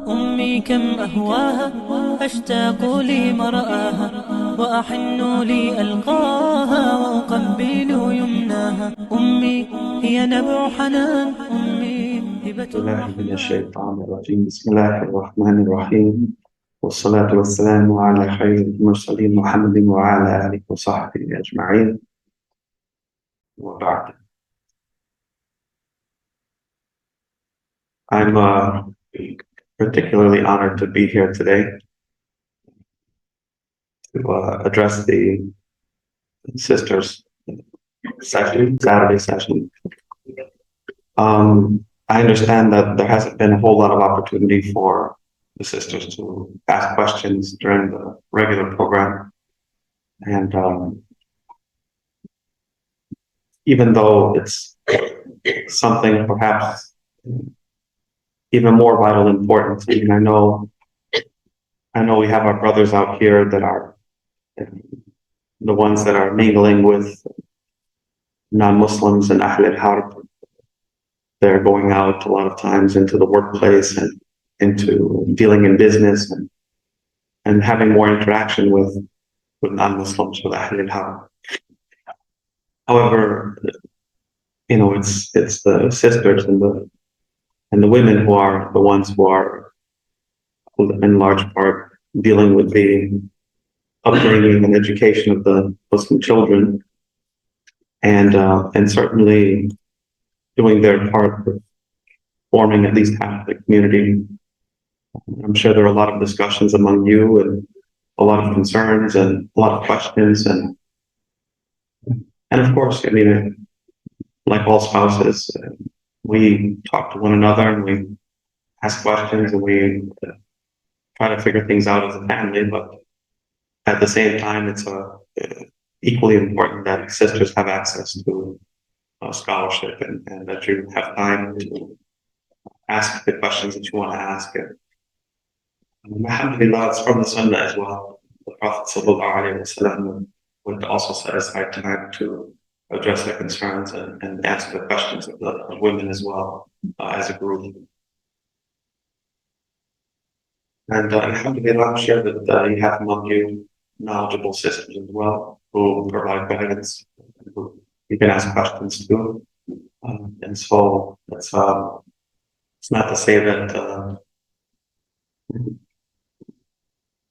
أمي كم أهواها، أشتاق لمرآها، وأحن لألقاها، وأقبل يمناها. أمي هي نبع حنان، أمي هبة الله من الرحمن. الشيطان الرجيم. بسم الله الرحمن الرحيم، والصلاة والسلام على خير المرسلين محمد وعلى آله وصحبه أجمعين، وبعد. I'm particularly honored to be here today to address the sisters' session, Saturday session. I understand that there hasn't been a whole lot of opportunity for the sisters to ask questions during the regular program. And even though it's something perhaps even more vital importance, I mean, I know we have our brothers out here that are the ones that are mingling with non-Muslims and Ahl al-Harb. They're going out a lot of times into the workplace and into dealing in business and having more interaction with non-Muslims, with Ahl al-Harb. However, it's the sisters and the women who are the ones who are in large part dealing with the upbringing and education of the Muslim children, and certainly doing their part with forming at least half the community. I'm sure there are a lot of discussions among you and a lot of concerns and a lot of questions, and of course, I mean, like all spouses, we talk to one another and we ask questions and we try to figure things out as a family. But at the same time, it's equally important that sisters have access to scholarship and that you have time to ask the questions that you want to ask. And alhamdulillah, it's from the Sunnah as well. The Prophet ﷺ would also set aside time to address the concerns and answer the questions of the women as well, as a group. And alhamdulillah, I'm sure that you have among you knowledgeable sisters as well who provide guidance, who you can ask questions to. And so it's not to say that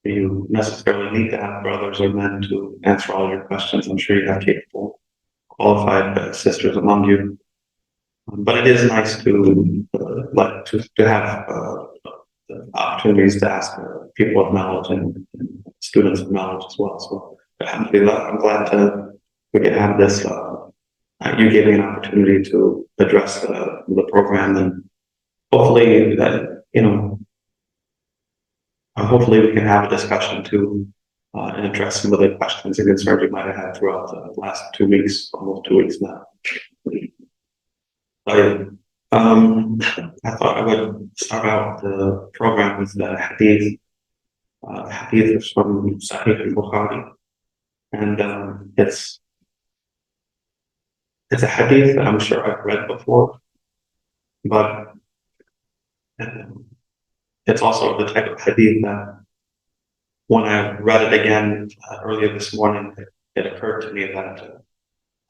you necessarily need to have brothers or men to answer all your questions. I'm sure you have capable, qualified sisters among you. But it is nice to have opportunities to ask people of knowledge and students of knowledge as well. So alhamdulillah, I'm glad we can have this. You gave me an opportunity to address the program, and hopefully that hopefully we can have a discussion too, and address some of the questions and concerns you might have had throughout the last 2 weeks, almost 2 weeks now. I thought I would start out the program with the hadith. Hadith is from Sahih al-Bukhari, and it's a hadith that I'm sure I've read before, but it's also the type of hadith that when I read it again earlier this morning, it occurred to me that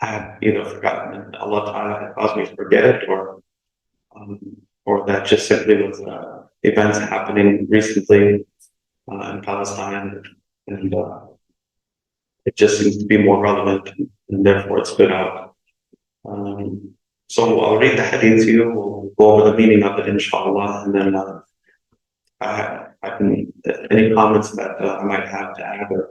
I had either forgotten and Allah Ta'ala had caused me to forget it, or that just simply was events happening recently in Palestine, and it just seems to be more relevant, and therefore it stood out. So I'll read the hadith to you. We'll go over the meaning of it, inshallah, and then I can any comments that I might have to add, or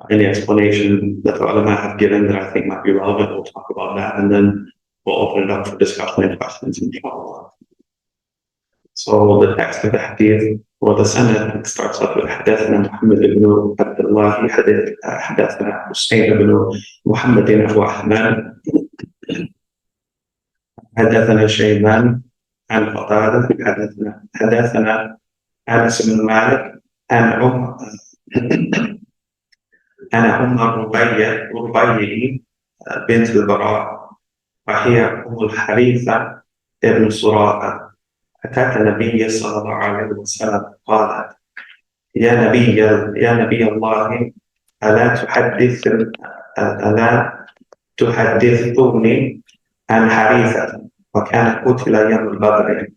any explanation that the ulama have given that I think might be relevant. We'll talk about that, and then we'll open it up for discussion and questions, inshallah. So the text of the hadith, or the sanad, starts off with حدثنا محمد بن عبد الله حدثنا حسين بن محمد أبو أحمد حدثنا شيبان عن قتادة حدثنا أنس بن مالك أنا أم الربيع بنت البراء، وهي أم الحريثة ابن سراقة أتت النبي صلى الله عليه وسلم قالت يا نبي الله ألا تحدثني عن حديثة وكان قتل يوم البدر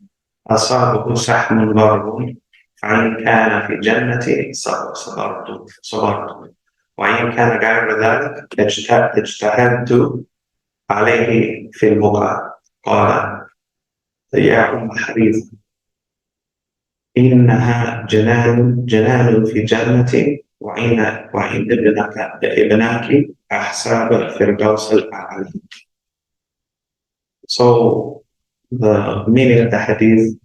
أصابه سحم ضرب فإن كان في الجنة صبرت وإن كان غير ذلك اجتهدت عليه في البقاء. قال يا أم حبيبة إنها جنان في الجنة وإن ابنك أحساب الفردوس الأعلى. So the meaning of the hadith,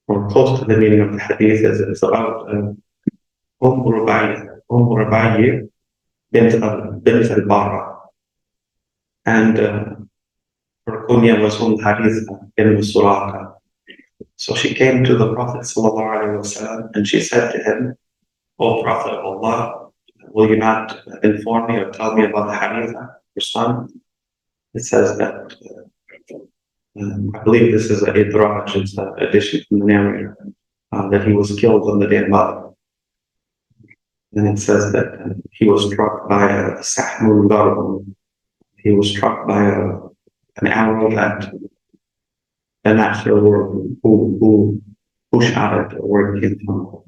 or close to the meaning of the hadith, is about Rubayya bint al-Bara, and her kunya was Haritha bin Suraka. So she came to the Prophet ﷺ and she said to him, O Prophet of Allah, will you not inform me or tell me about Haritha, your son? It says that, I believe this is a idraj, it's an addition from the narrator, that he was killed on the day of Badr. And it says that he was struck by a sahmul darb. He was struck by an arrow that I'm not sure who shot it or where it came from.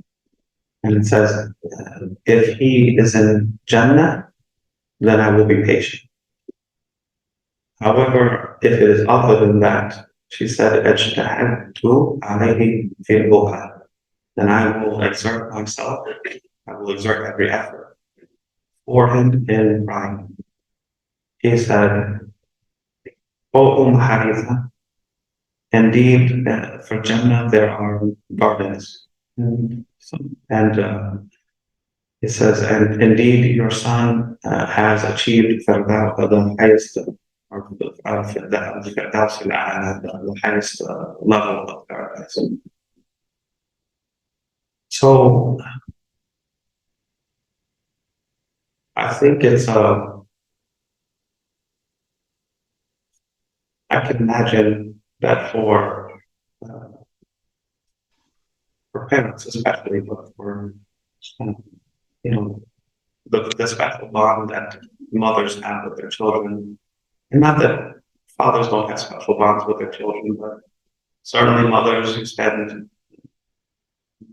And it says, if he is in Jannah, then I will be patient. However, if it is other than that, she said, اجتهدت عليه في البكاء, then I will exert myself, I will exert every effort for him in crying. He said, O Haritha, indeed, for Jannah there are gardens. And it says, and indeed your son has achieved the highest, or the highest level of paradise. So I think I can imagine that for parents especially, but for the special bond that mothers have with their children, and not that fathers don't have special bonds with their children, but certainly mothers who spend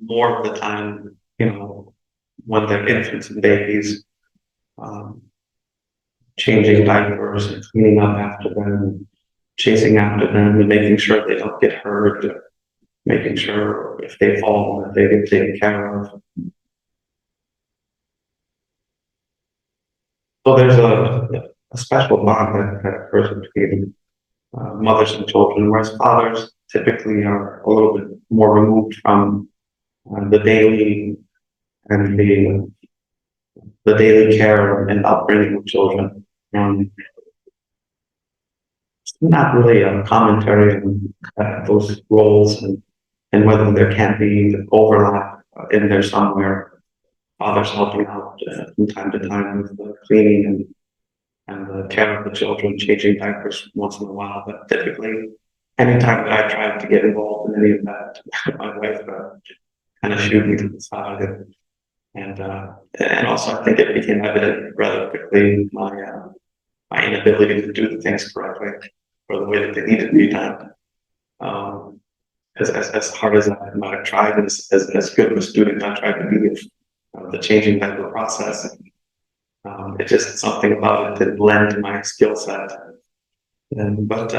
more of the time, when they're infants and babies, changing diapers and cleaning up after them, chasing after them and making sure they don't get hurt, making sure if they fall that they get taken care of. So there's a special bond that occurs between mothers and children, whereas fathers typically are a little bit more removed from the daily and the daily care and upbringing of children. It's not really a commentary on those roles and whether there can be overlap in there somewhere. Fathers helping out from time to time with the cleaning and the care of the children, changing diapers once in a while. But typically, anytime that I tried to get involved in any of that, my wife kind of shooed me to the side. And also, I think it became evident rather quickly my inability to do the things correctly or the way that they needed to be done. As hard as I might have tried, as good of a student I tried to be with the changing diaper process, it's just something about it that blend to my skill set. But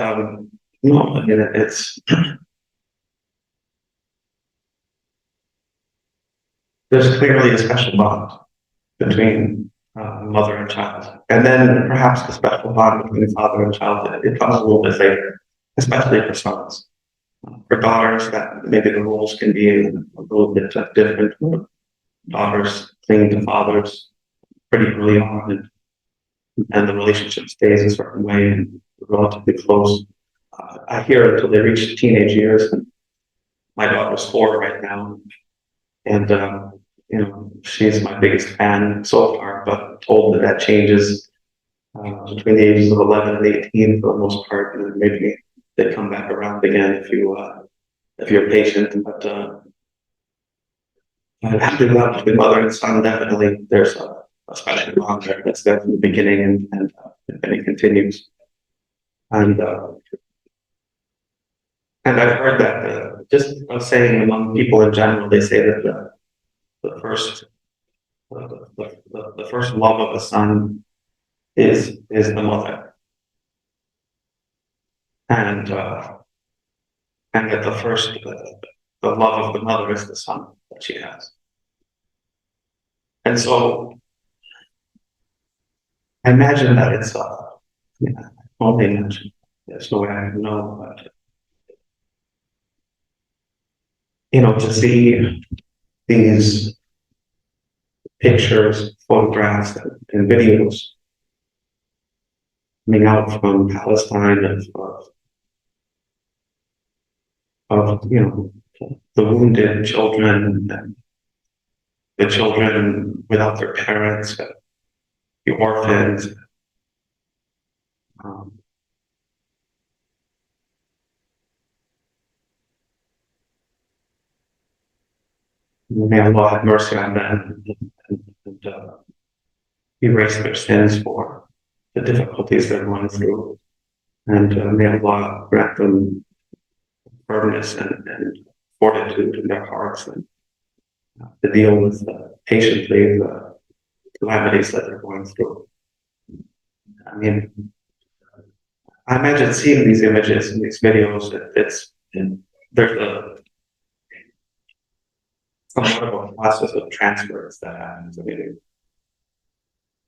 no, I mean, it's there's clearly a special bond between mother and child, and then perhaps the special bond between father and child. It comes a little bit later, especially for sons. For daughters, that maybe the roles can be a little bit different. Daughters cling to fathers pretty early on, and the relationship stays a certain way and relatively close. I hear until they reach teenage years. And my daughter's 4 right now, and she's my biggest fan so far. But told that changes between the ages of 11 and 18 for the most part, and then maybe they come back around again if you're patient. But alhamdulillah, between mother and son, definitely there's a special bond there that's there from the beginning, and it continues. And and I've heard that just a saying among people in general, they say that the first the first love of a son is the mother, and that the love of the mother is the son that she has. And so I imagine that it's yeah, only imagine. There's no way I can know, but to see these pictures, photographs, and videos coming out from Palestine of the wounded children, and the children without their parents, the orphans. Um, May Allah have mercy on them, and erase their sins for the difficulties they're going through. And may Allah grant them firmness and fortitude in their hearts, and to deal with patiently the calamities that they're going through. I mean, I imagine seeing these images and these videos, there's somewhat of a process of transference that happens. I mean,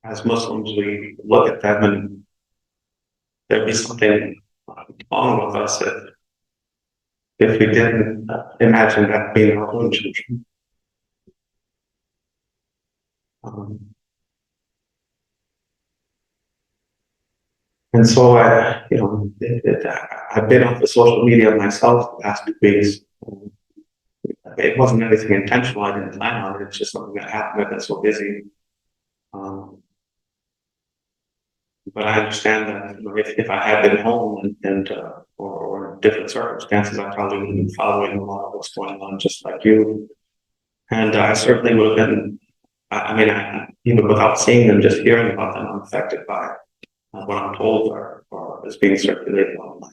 as Muslims, we look at them and there'd be something wrong with us if we didn't imagine that being our own children. And so I've been off the social media myself the past 2 weeks. It wasn't anything intentional. I didn't plan on it. It's just something that happened. I've been so busy. But I understand that if I had been home or different circumstances, I probably would have been following a lot of what's going on, just like you. And I certainly would have been. I mean, even without seeing them, just hearing about them, I'm affected by what I'm told or is being circulated online.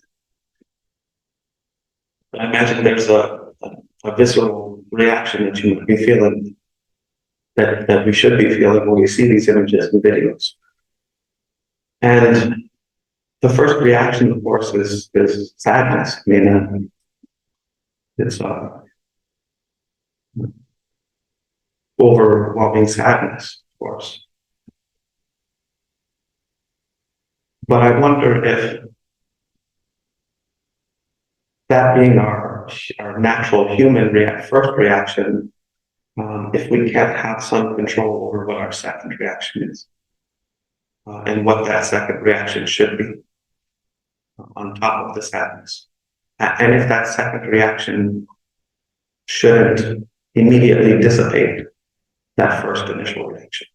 But I imagine there's a visceral reaction that you might be feeling, that we should be feeling when we see these images and videos. And the first reaction, of course, is sadness. I mean, it's overwhelming sadness, of course. But I wonder if that being our natural human first reaction, if we can't have some control over what our second reaction is, and what that second reaction should be on top of the sadness. And if that second reaction shouldn't immediately dissipate that first initial reaction.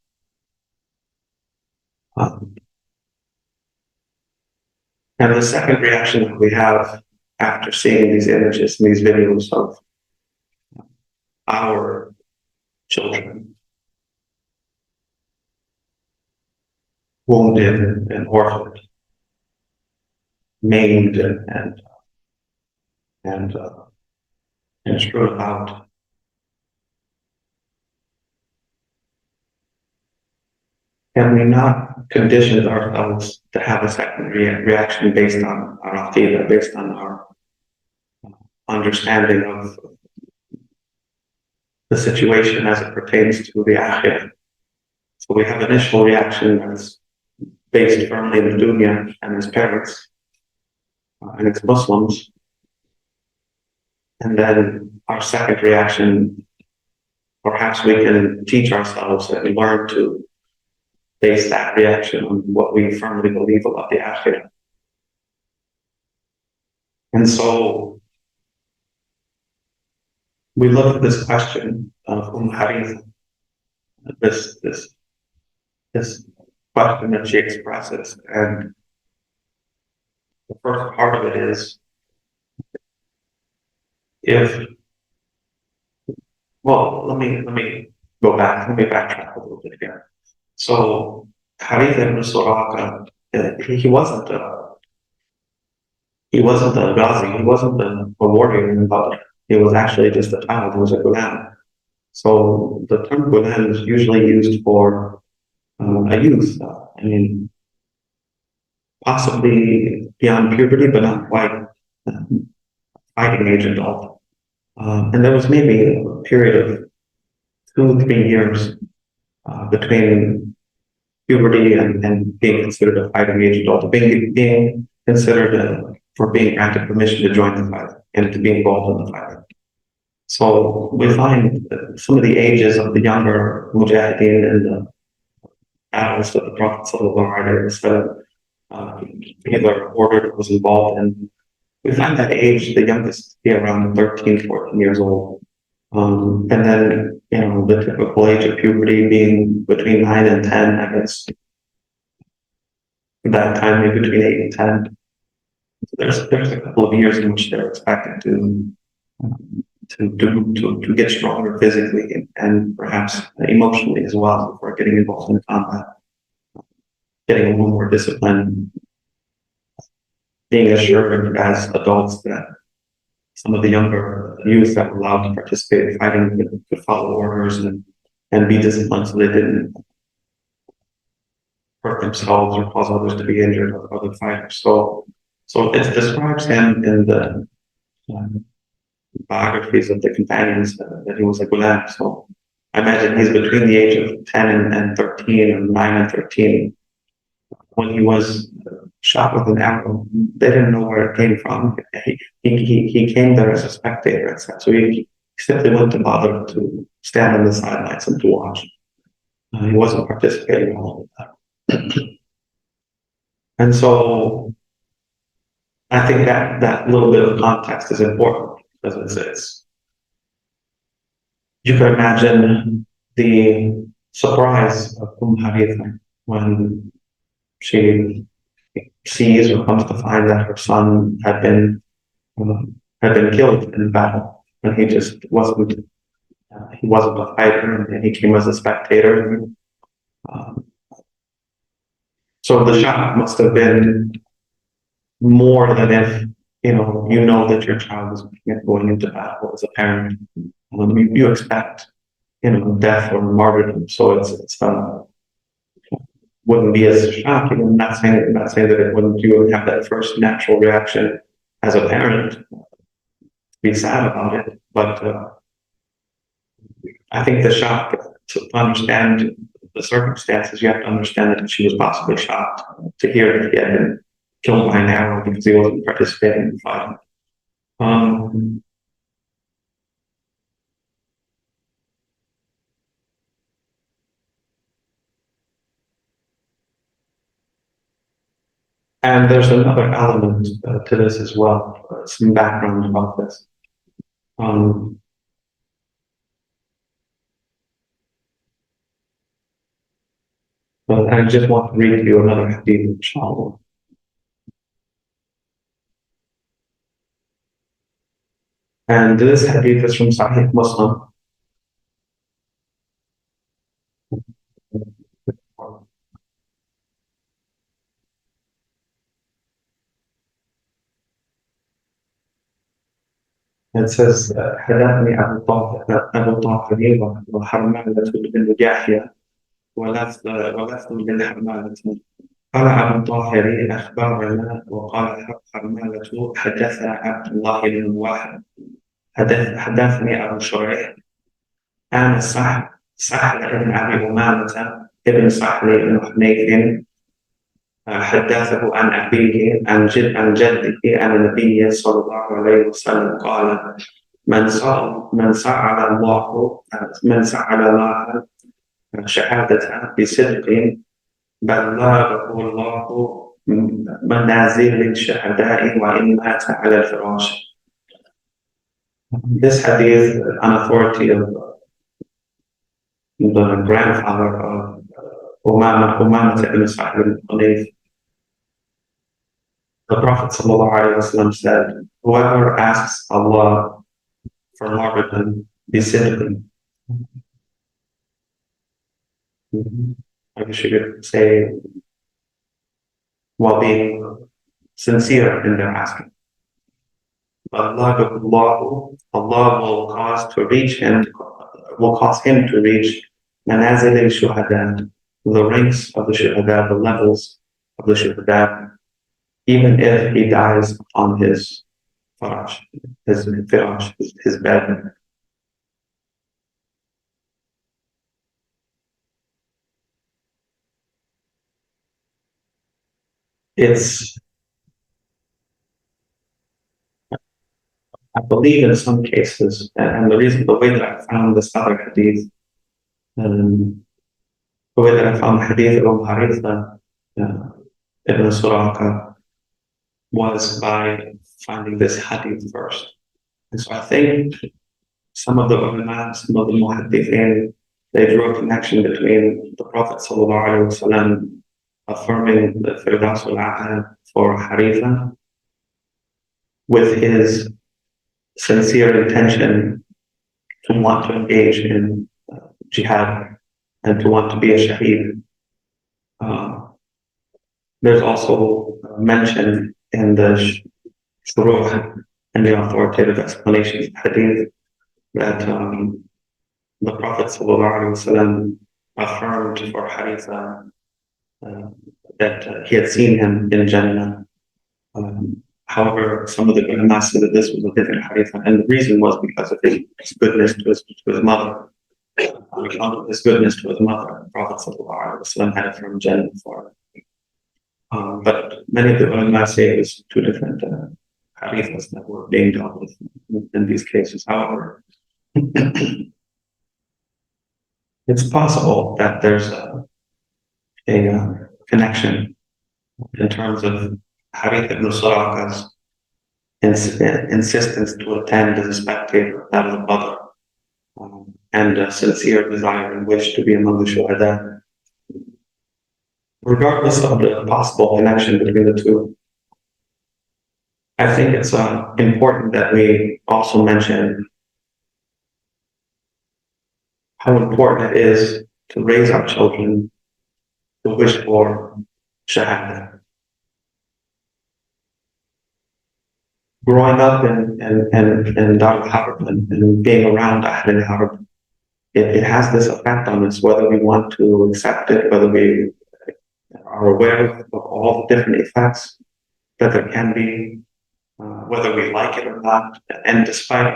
And the second reaction that we have after seeing these images and these videos of our children wounded and orphaned, maimed and strewn about. Can we not condition ourselves to have a second reaction based on our aqidah, based on our understanding of the situation as it pertains to the akhirah? So we have initial reaction that's based firmly in the dunya and its parents and its Muslims. And then our second reaction, perhaps we can teach ourselves and learn to base that reaction on what we firmly believe about the akhirah. And so we look at this question of this question that she expresses. And the first part of it is, if, well, let me go back, let me backtrack a little bit here. So Harith ibn Suraka, he wasn't a Ghazi, he wasn't a warrior in Badr. He was actually just a child, he was a Ghulam. So the term Ghulam is usually used for a youth. I mean, possibly beyond puberty, but not quite fighting age adult. And there was maybe a period of 2 or 3 years between puberty and being considered a fighting age adult, being considered for being granted permission to join the fight and to be involved in the fight. So we find that some of the ages of the younger mujahideen and the battles that the Prophet either ordered or was involved in. We find that age, the youngest, to be around 13, 14 years old. And then, the typical age of puberty being between 9 and 10, I guess. That time, maybe between 8 and 10. There's a couple of years in which they're expected to get stronger physically and perhaps emotionally as well before getting involved in combat, getting a little more discipline, being assured as adults that some of the younger youth that were allowed to participate in fighting could follow orders and be disciplined so they didn't hurt themselves or cause others to be injured or other fighters. So it describes him in the biographies of the companions that he was a Ghulam. So I imagine he's between the age of 10 and 13, or 9 and 13. When he was shot with an arrow, they didn't know where it came from. He came there as a spectator, so he simply went to bother to stand on the sidelines and to watch. He wasn't participating in all of that. And so I think that little bit of context is important, because it's you can imagine the surprise of Haritha when she sees or comes to find that her son had been killed in battle, and he just wasn't a fighter, and he came as a spectator. So the shock must have been more than if you know that your child is going into battle as a parent. You expect death or martyrdom, so it's wouldn't be as shocking. I'm not saying that it wouldn't. You would have that first natural reaction as a parent, to be sad about it. But I think the shock, to understand the circumstances, you have to understand that she was possibly shocked to hear that he had been killed by an arrow because he wasn't participating in the fight. And there's another element to this as well, some background about this. But I just want to read you another hadith, inshallah. And this hadith is from Sahih Muslim. It says, حدثني أبو طاهر وحرملة بن يحيى ولفظ للحرملة. قال أبو طاهر أخبرنا، وقال حرملة حدثنا عبد الله بن واحد حدثني أبو شريح أنا سهل بن أبي أمامة ابن سهل بن حنيف حدثه عن أبيه عن جده عن النبي صلى الله عليه وسلم قال: من سأل الله شهادة بصدق بلغه الله منازل الشهداء وإن مات على الفراش. This hadith, an authority of the grandfather of Umama ibn Sa'd al-Hunayf, the Prophet ﷺ said, whoever asks Allah for martyrdom, be siddiqun. I guess you could say, while being sincere in their asking. Allah will cause to reach him, will cause him to reach manazil al-shuhada, the ranks of the shuhada, the levels of the shuhada, even if he dies on his firash, his bed. It's, I believe in some cases, and the way that I found this other hadith, um, the way that I found the hadith of Haritha ibn Suraka was by finding this hadith first. And so I think some of the ulama, some of the muhaddithin, they drew a connection between the Prophet ﷺ affirming the Firdaus al-A'la for Haritha with his sincere intention to want to engage in jihad and to want to be a shaheed. There's also mention in the shuruh and the authoritative explanations of hadith that the Prophet ﷺ affirmed for Haritha that he had seen him in Jannah. However, some of the ulama said that this was a different Haritha, and the reason was because of his goodness to his mother. On account of his goodness to his mother, the Prophet ﷺ had affirmed Jannah for her. But many of the ulama say it was two different Harithas that were being dealt with in these cases. However, it's possible that there's a connection in terms of Harith ibn Suraka's insistence to attend as a spectator, that of the brother, and a sincere desire and wish to be among the shuhada. Regardless of the possible connection between the two, I think it's important that we also mention how important it is to raise our children to wish for shahada. Growing up in Dar al-Harb and being around Ahl al-Harb, it has this effect on us, whether we want to accept it, whether we are aware of all the different effects that there can be, whether we like it or not. And despite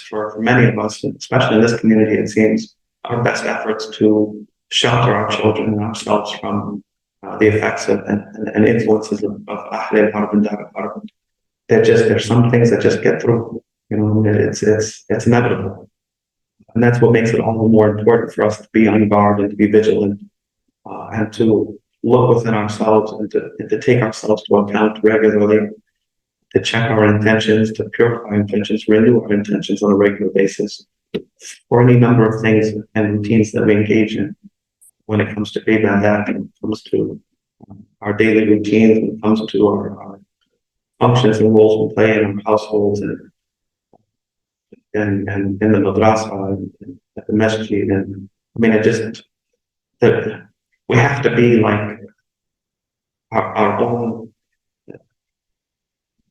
for many of us, especially in this community, it seems our best efforts to shelter our children and ourselves from the effects and influences of Ahl al-Harb and Dar al-Harb. There's some things that just get through. You know, it's inevitable, and that's what makes it all the more important for us to be on guard and to be vigilant, and to look within ourselves and to take ourselves to account regularly, to check our intentions, to purify intentions, renew our intentions on a regular basis for any number of things and routines that we engage in. When it comes to ibadat, when it comes to our daily routines, when it comes to our functions and roles we play in our households and in the madrasa and at the masjid. And I mean, we have to be like our own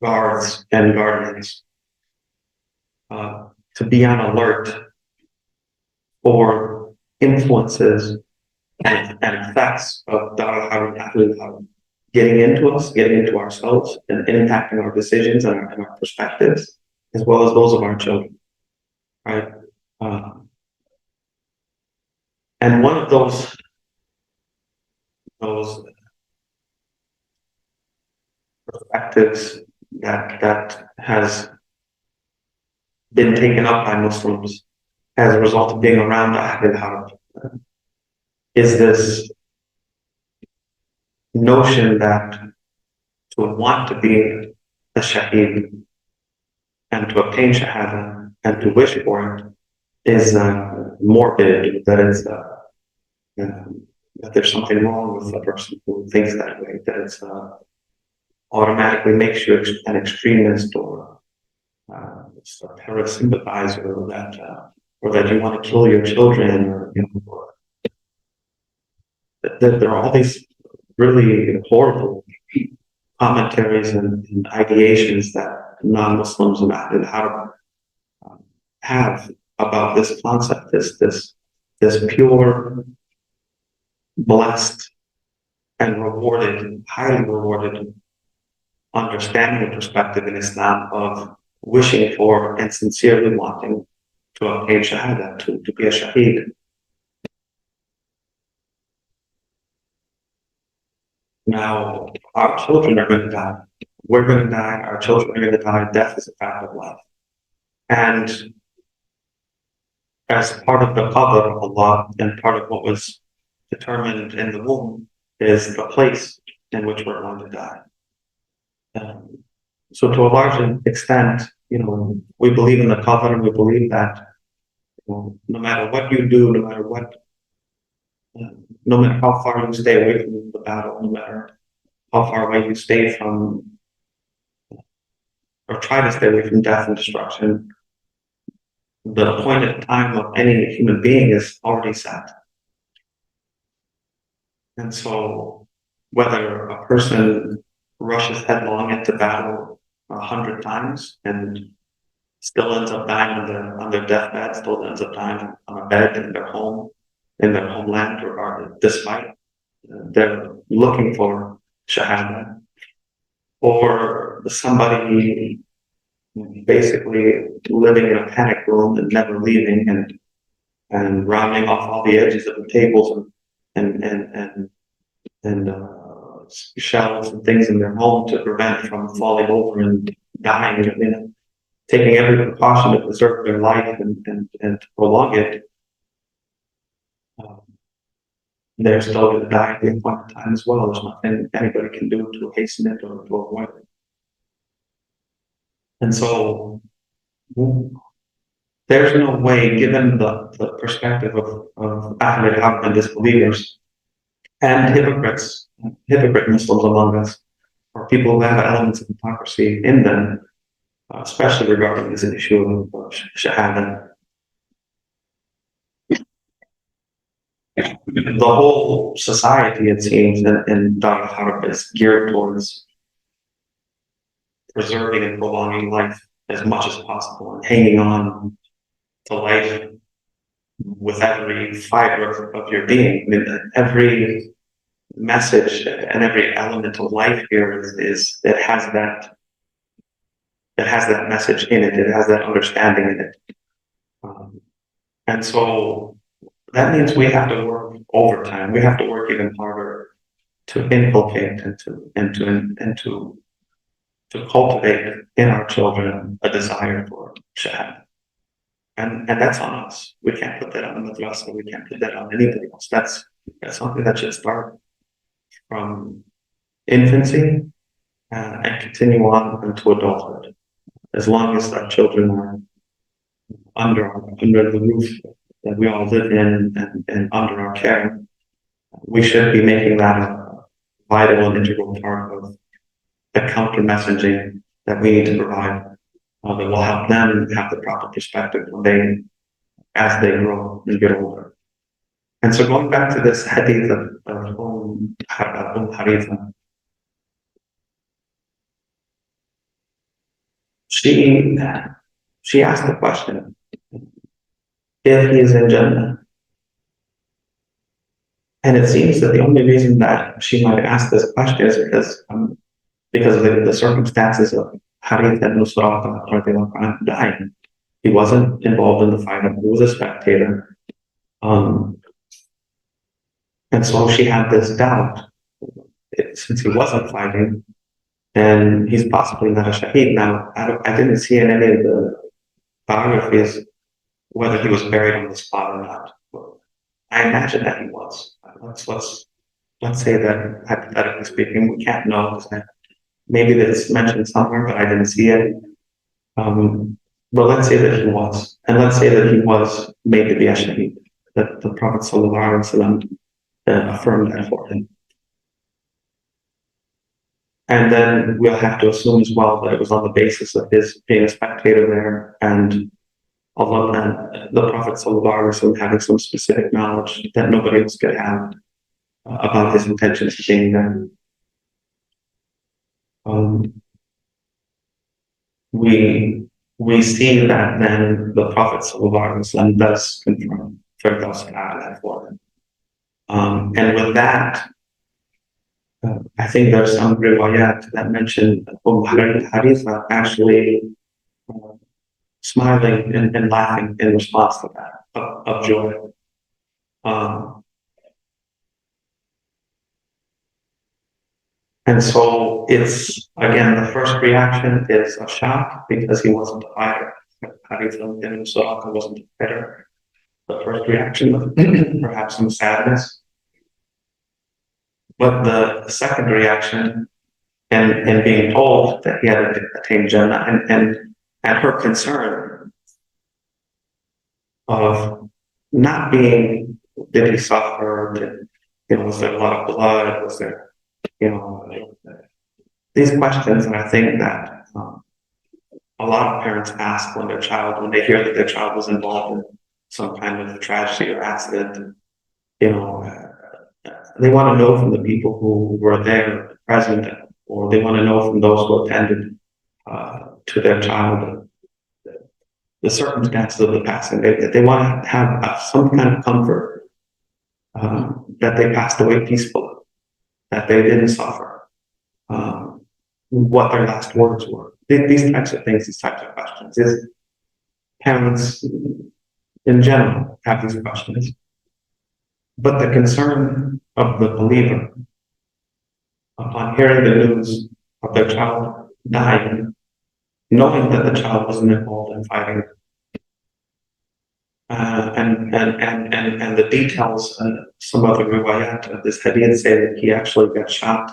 guards and guardians, to be on alert for influences and effects of Dar al-Harb getting into us, getting into ourselves, and impacting our decisions and our perspectives, as well as those of our children. Right? And one of those perspectives that has been taken up by Muslims as a result of being around Ahl al-Harb is this notion that to want to be a shaheed and to obtain shahada and to wish for it is morbid, that it's that there's something wrong with the person who thinks that way, that it's automatically makes you an extremist or a terror sympathizer, or that you want to kill your children, or or that there are all these really horrible commentaries and ideations that non-Muslims and Arab have about this concept, this pure, blessed, and rewarded, highly rewarded understanding and perspective in Islam of wishing for and sincerely wanting to obtain Shahada, to be a Shaheed. Now, our children are going to die. We're going to die. Our children are going to die. Death is a fact of life. And as part of the qadr of Allah and part of what was determined in the womb is the place in which we're going to die. So to a large extent, we believe in the qadr, and we believe that no matter what you do, no matter how far you stay away from the battle, no matter how far away you stay from, or try to stay away from death and destruction, the appointed time of any human being is already set. And so whether a person rushes headlong into battle 100 times and still ends up dying on their deathbed, still ends up dying on a bed in their home, in their homeland, or despite they're looking for Shahada, or somebody basically living in a panic room and never leaving and rounding off all the edges of the tables and shelves and things in their home to prevent from falling over and dying, taking every precaution to preserve their life and to prolong it. They're still going to die at the appointed time as well. There's nothing anybody can do to hasten it or to avoid it. And so there's no way, given the perspective of Ahlul Haq and disbelievers and hypocrite Muslims among us, or people who have elements of hypocrisy in them, especially regarding this issue of Shahada. The whole society, it seems, in Dar al-Harb is geared towards preserving and prolonging life as much as possible and hanging on to life with every fiber of your being. Every message and every element of life here is it has that message in it. It has that understanding in it. And so that means we have to work overtime. We have to work even harder to inculcate and to cultivate in our children a desire for Shahada. And that's on us. We can't put that on the madrasa. We can't put that on anybody else. That's something that should start from infancy and continue on into adulthood. As long as our children are under the roof that we all live in and under our care, we should be making that a vital and integral part of the counter messaging that we need to provide that will help them have the proper perspective as they grow and get older. And so going back to this hadith of Haritha, she asked the question, if he is in Jannah. And it seems that the only reason that she might ask this question is because of the circumstances of Harith ibn Suraka dying. He wasn't involved in the fight, he was a spectator. And so she had this doubt, since he wasn't fighting, and he's possibly not a Shaheed. Now, I didn't see in any of the biographies whether he was buried on the spot or not. I imagine that he was. Let's say that, hypothetically speaking, we can't know, because maybe it's mentioned somewhere, but I didn't see it. But let's say that he was, and let's say that he was made to be a Shaheed, that the Prophet ﷺ affirm that for him. And then we'll have to assume as well that it was on the basis of his being a spectator there and Allah and the Prophet ﷺ having some specific knowledge that nobody else could have about his intentions of being there. We see that then the Prophet ﷺ does confirm Firdaus al-A'la for him. And with that, I think there's some riwayat that mention Haritha actually smiling and laughing in response to that, of joy. And so it's, again, the first reaction is a shock because he wasn't a fighter. Haritha ibn Suraka wasn't a fighter. The first reaction was perhaps some sadness. But the second reaction, and being told that he had attained Jannah, and her concern of not being, did he suffer? Was there a lot of blood? Was there, these questions, and I think that a lot of parents ask when they hear that their child was involved in some kind of tragedy or accident, they want to know from the people who were there present, or they want to know from those who attended to their child the circumstances of the passing. They want to have some kind of comfort that they passed away peacefully, that they didn't suffer, what their last words were. These types of things, these types of questions. Parents in general have these questions. But the concern of the believer upon hearing the news of their child dying, knowing that the child wasn't involved in fighting, and the details, some other riwayat of this hadith say that he actually got shot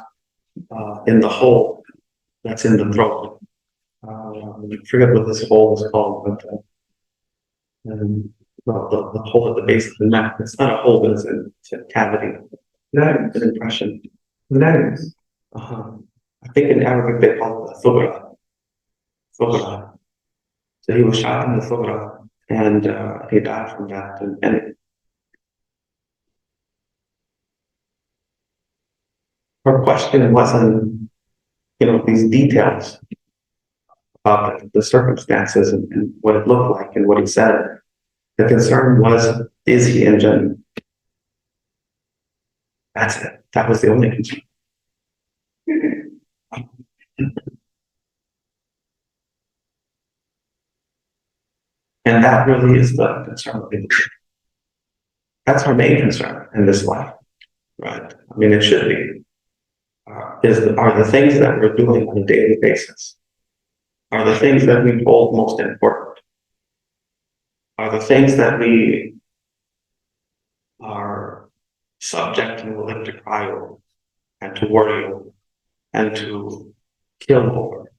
in the hole that's in the throat. I forget what this hole is called, but the hole at the base of the neck. It's not a hole, but it's a cavity. That is an impression. That is. I think in Arabic they call it the thubra. Thubra. So he was shot in the thubra, and he died from that. And her question wasn't, these details about the circumstances and what it looked like and what he said. The concern was, is he in Jannah? That's it. That was the only concern. And that really is the concern. That's our main concern in this life, right? I mean, it should be. Are the things that we're doing on a daily basis, are the things that we hold most important, are the things that we are subject and willing to cry over, and to worry over, and to kill over,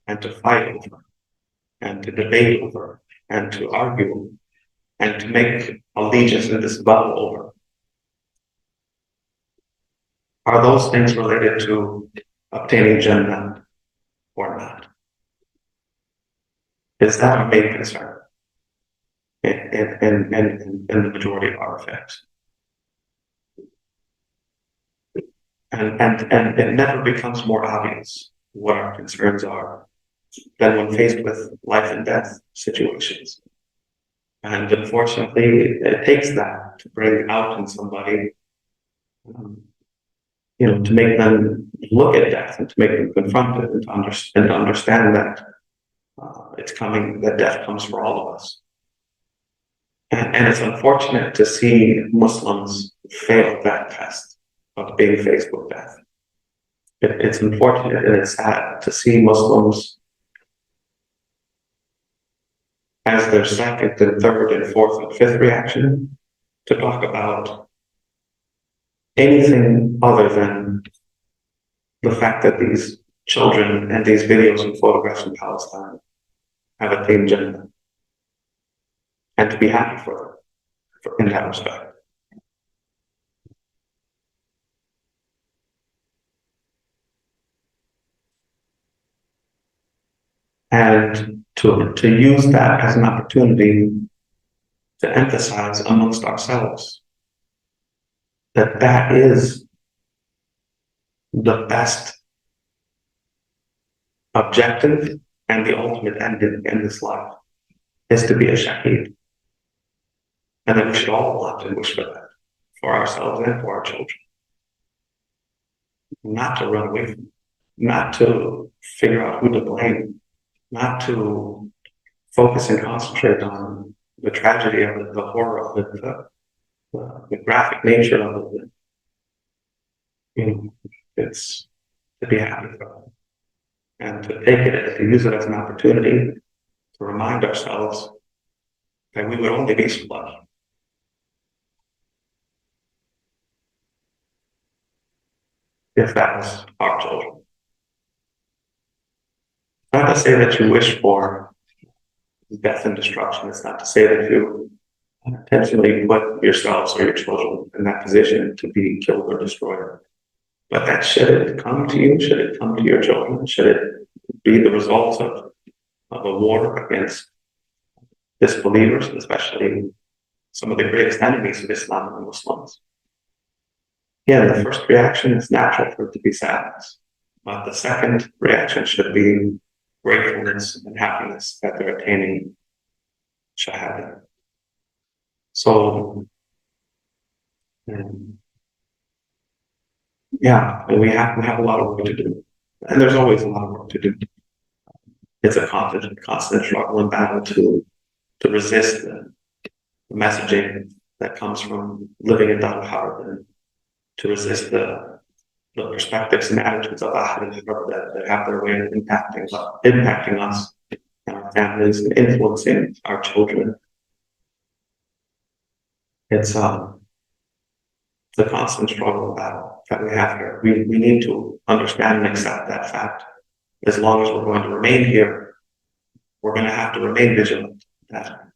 and to fight over, and to debate over, and to argue, and to make allegiance in this battle over. Are those things related to obtaining Jannah or not? Is that our main concern in the majority of our affairs? And it never becomes more obvious what our concerns are than when faced with life and death situations. And unfortunately, it takes that to bring out in somebody, to make them look at death and to make them confront it and to understand that it's coming, that death comes for all of us. And it's unfortunate to see Muslims fail that test of being faced with death. It's unfortunate and it's sad to see Muslims as their second and third and fourth and fifth reaction to talk about anything other than the fact that these children and these videos and photographs in Palestine have attained Jannah, and to be happy for them in that respect. and to use that as an opportunity to emphasize amongst ourselves that that is the best objective and the ultimate end in this life is to be a shaheed. And that we should all love and wish for that, for ourselves and for our children. Not to run away from it, not to figure out who to blame, not to focus and concentrate on the tragedy of it, the horror of it, the graphic nature of it. You know, it's to be happy for it. And to take it, to use it as an opportunity to remind ourselves that we would only be so lucky if that was our children. Not to say that you wish for death and destruction. It's not to say that you intentionally put yourselves or your children in that position to be killed or destroyed. But that should it come to you, should it come to your children, should it be the result of a war against disbelievers, especially some of the greatest enemies of Islam and Muslims. Yeah, the first reaction is natural for it to be sadness. But the second reaction should be gratefulness and happiness that they're attaining Shahada. So, yeah, we have a lot of work to do. And there's always a lot of work to do. It's a constant struggle and battle to resist the messaging that comes from living in Dar al-Harb, and to resist the perspectives and attitudes of Ahl al-Harb that have their way of impacting us and our families and influencing our children. It's a constant struggle and battle that we have here. We need to understand and accept that fact. As long as we're going to remain here, we're going to have to remain vigilant that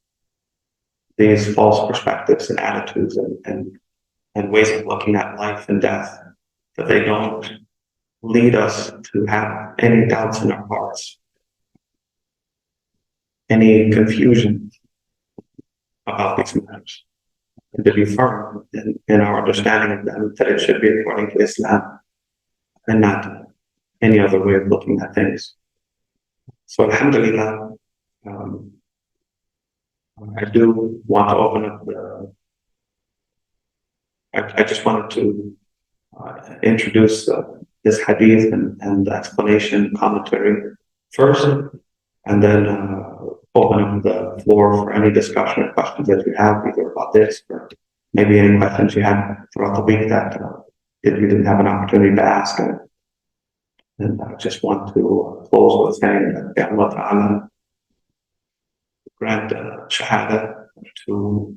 these false perspectives and attitudes and ways of looking at life and death, that they don't lead us to have any doubts in our hearts, any confusion about these matters, and to be firm in our understanding of them, that it should be according to Islam and not any other way of looking at things. So alhamdulillah, I do want to open up I just wanted to introduce this hadith and the explanation, commentary first, and then open up the floor for any discussion or questions that you have, either about this or maybe any questions you had throughout the week that you didn't have an opportunity to ask. And I just want to close with saying that Allah Ta'ala grant Shahada to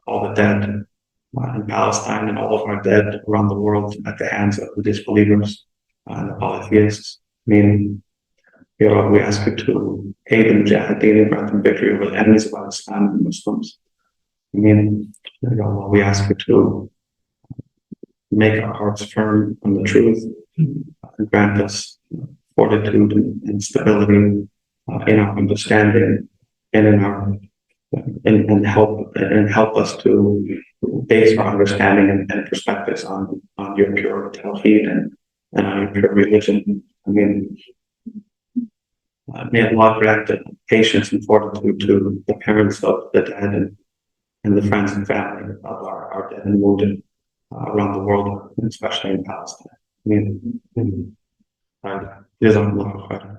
all the dead in Palestine and all of our dead around the world at the hands of the disbelievers and the polytheists. I mean, Ya Rabbi, we ask you to aid in Mujahideen and grant them victory over the enemies of Islam and Muslims. I mean, Ya Allah, we ask you to make our hearts firm on the truth and grant us fortitude and stability in our understanding and in our and help us to base our understanding and perspectives on your pure tawheed and on your pure religion. I mean, may Allah grant patience and fortitude to the parents of the dead and the friends and family of our dead and wounded around the world, especially in Palestine. I mean, jazakumullahu khairan.